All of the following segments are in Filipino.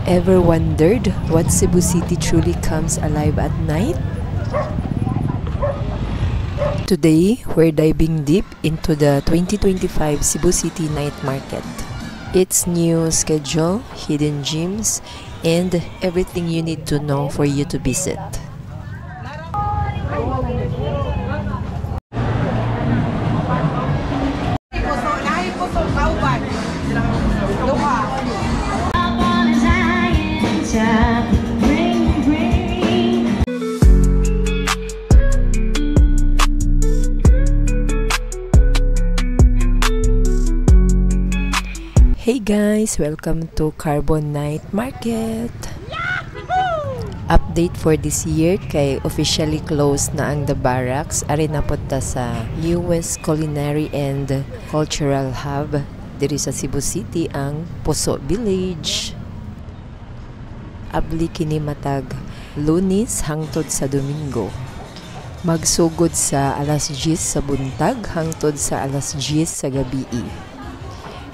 Ever wondered what Cebu City truly comes alive at night? Today, we're diving deep into the 2025 Cebu City Night Market. Its new schedule, hidden gems, and everything you need to know for you to visit. Hey guys! Welcome to Carbon Night Market! Update for this year kay officially closed na ang The Barracks. Ari na punta sa US Culinary and Cultural Hub diri sa Cebu City ang Puso Village. Abli kini matag Lunes hangtod sa Domingo. Magsugod sa alas 10 sa buntag hangtod sa alas 10 sa gabi.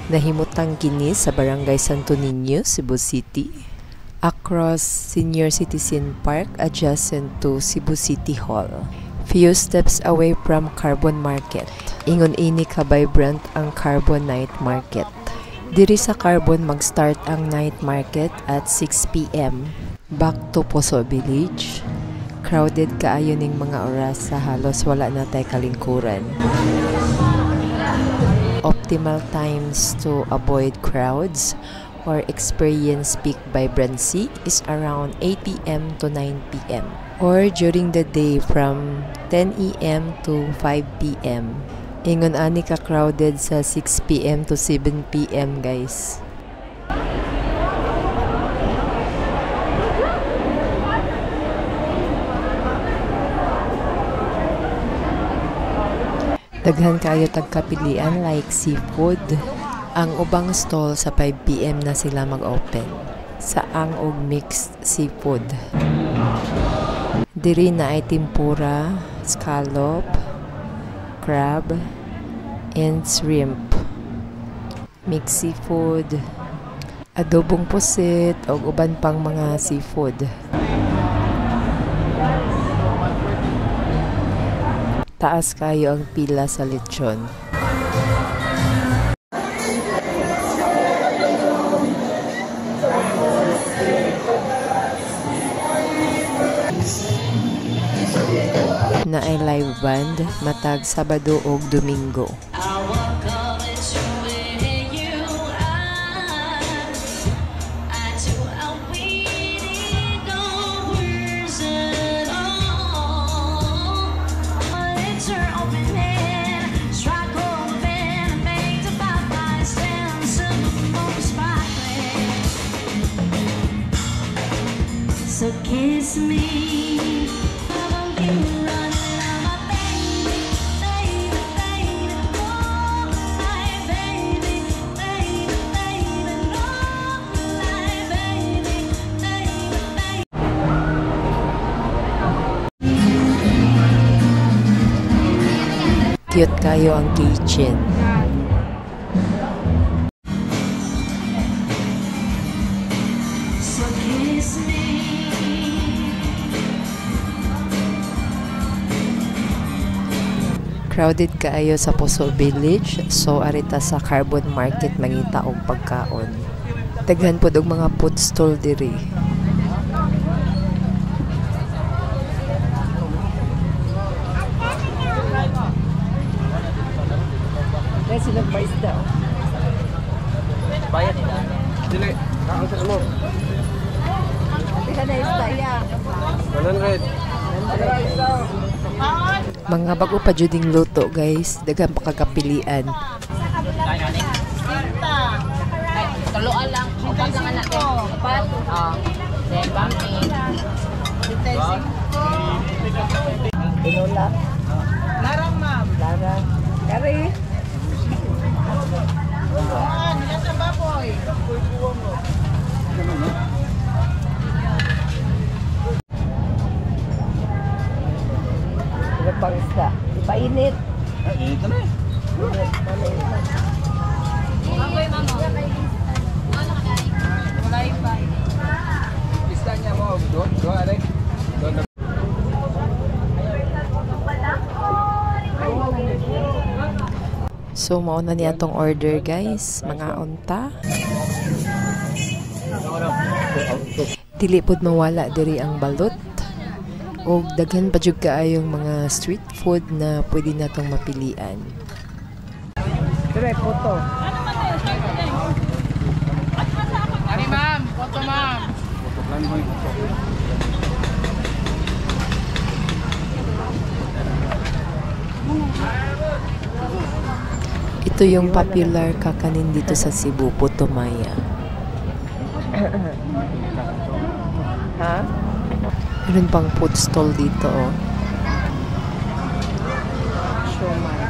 Nahimutang kini sa Barangay Santo Niño, Cebu City, across Senior Citizen Park adjacent to Cebu City Hall. Few steps away from Carbon Market. Ingon ini ka vibrant ang Carbon Night Market. Diri sa Carbon mag-start ang night market at 6 p.m. Back to Puso Village. Crowded kaayo ning mga oras sa halos wala na tay kalingkuran. Optimal times to avoid crowds or experience peak vibrancy is around 8 p.m. to 9 p.m. or during the day from 10 a.m. to 5 p.m. Ingon ani ka crowded sa 6 p.m. to 7 p.m. guys. Daghan kayo tagkapilian like seafood. Ang ubang stall sa 5 p.m. na sila mag-open. Saang og mixed seafood. Diri na ay tempura, scallop, crab, and shrimp. Mixed seafood, adobong pusit, og uban pang mga seafood. Taas kayo ang pila sa lechon. Na ay live band matag Sabado ug Domingo. So kiss me. Cute kayo ang kitchen. Crowded kaayo sa Puso Village, so arita sa Carbon Market mangita og pagkaon. Daghan pod og mga food stall diri. Kasi nag-price daw. Bayad nila. Dili, kaang sa mo. Pila na isda ya? 100. Mga bago pa juding luto guys, daghan pa kagapilian. Tuluan lang. Upat lang anak ko. Upat. Then bangin. Tinola. Larang ma'am. Larang. Kari. Nila sa baboy. Pang isda. Ipainit. Init na eh. Baboy, mamo. Ano ka dali? Walay pa. isda niya mo. Doon, aray. Doon. So, mauna niya tong order guys, mga unta. Dili pod mawala diri ang balot. O daghan pa jud kaayong mga street food na pwede natong mapilian. Dire, photo. Ani ma'am, photo ma'am. Ito yung popular kakanin dito sa Cebu, Putumaya. Ha? Meron pang food stall dito, oh. Siomai.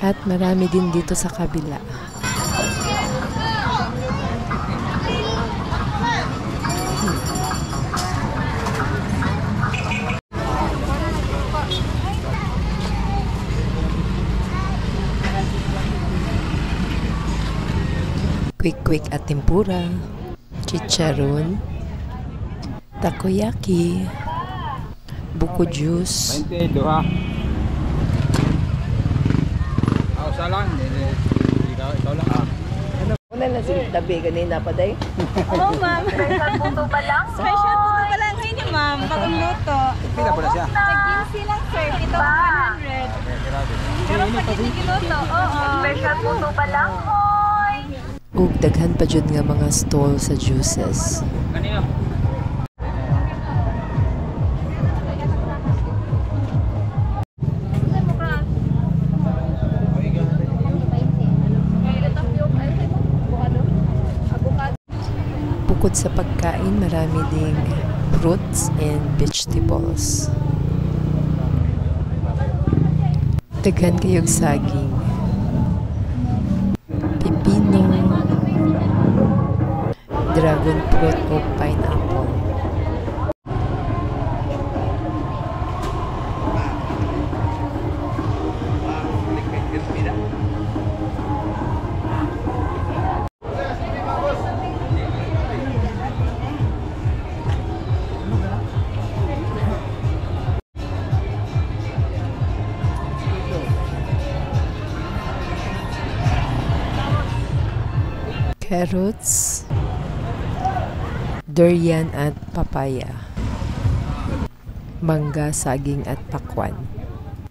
At marami din dito sa kabila. Quick at tempura, chicharon, takoyaki, buko juice, 20, duha. Usa lang. Ikaw lang. Una na sila tabi kanina pa day. Oo, ma'am. Special puto pa lang? Special puto pa lang ngayon, ma'am. Bagong luto. Pila po na siya? Nag-15 lang, sir. Ito 100. Pero pag hindi giluto, oo. Special puto pa lang, hoy. ug daghan pa jud nga mga stall sa juices. Kanino? Bukod sa pagkain, marami ding fruits and vegetables. Daghan kayog saging, pipino, dragon fruit o pineapple. Carrots, durian at papaya, mangga, saging at pakwan.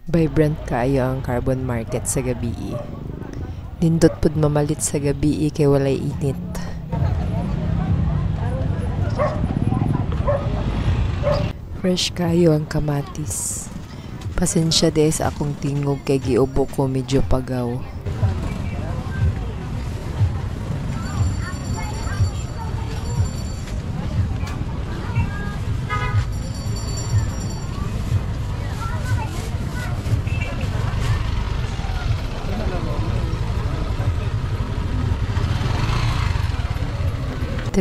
Vibrant kaayo ang carbon market sa gabi. Nindot pud mamalit sa gabi kay walay init. Fresh kayo ang kamatis. Pasensya des akong tingog kay giubo ko medyo pagaw.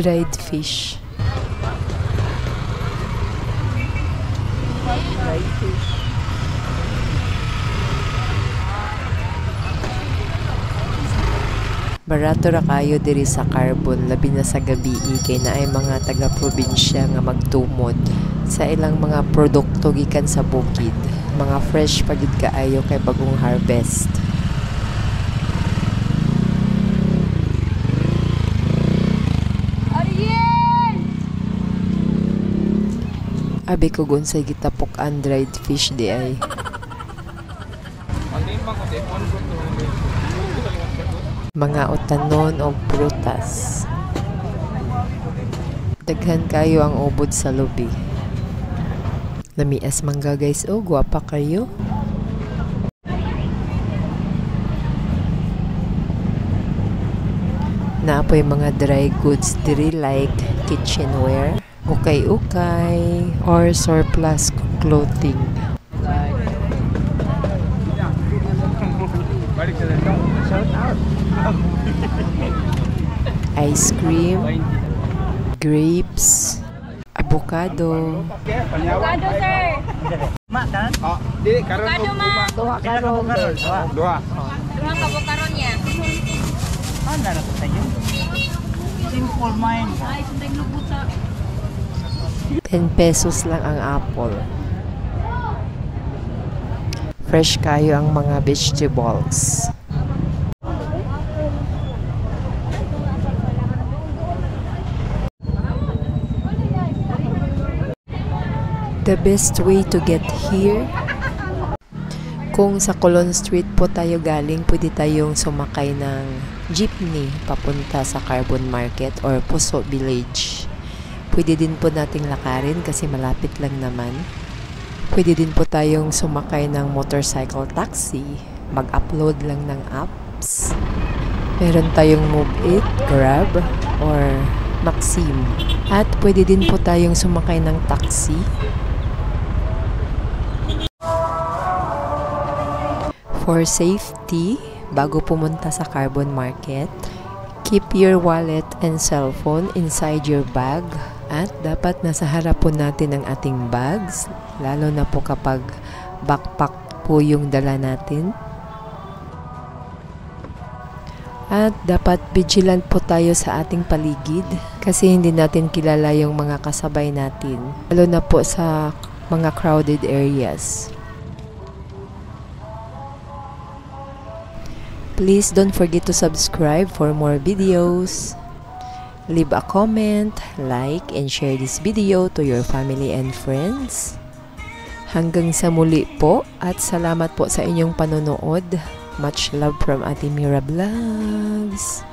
Dried fish. Dried fish. Barato ra kayo diri sa carbon labi na sa gabi kay naay mga taga-probinsya nga magtumod sa ilang mga produkto gikan sa bukid. Mga fresh pa gid kaayo kay bagong harvest. Abi ko gunsay gitapok ang dried fish di ay. Mga utanon o prutas. Daghan kayo ang ubod sa lubi. Lamias mangga guys, oh guwapa kayo. Naapoy mga dry goods diri like kitchenware, ukay-ukay, or surplus clothing. Shout out. Ice cream, grapes, avocado, Avocado, sir. Oh, dili karon Avocado, ma. uma. Duha karon. Duha. Duha ka bukaron niya. Simple mind. 10 pesos lang ang apple. Fresh kayo ang mga vegetables. The best way to get here, kung sa Colon Street po tayo galing, pwede tayong sumakay ng jeepney papunta sa Carbon Market or Puso Village. Pwede din po nating lakarin kasi malapit lang naman. Pwede din po tayong sumakay ng motorcycle taxi. Mag-upload lang ng apps. Meron tayong Move It, Grab, or Maxim. At pwede din po tayong sumakay ng taxi. For safety, bago pumunta sa Carbon Market, keep your wallet and cellphone inside your bag. At dapat nasa harap po natin ang ating bags, lalo na po kapag backpack po yung dala natin. At dapat vigilant po tayo sa ating paligid kasi hindi natin kilala yung mga kasabay natin, lalo na po sa mga crowded areas. Please don't forget to subscribe for more videos. Leave a comment, like, and share this video to your family and friends. Hanggang sa muli po at salamat po sa inyong panonood. Much love from Ate Mira Vlogs.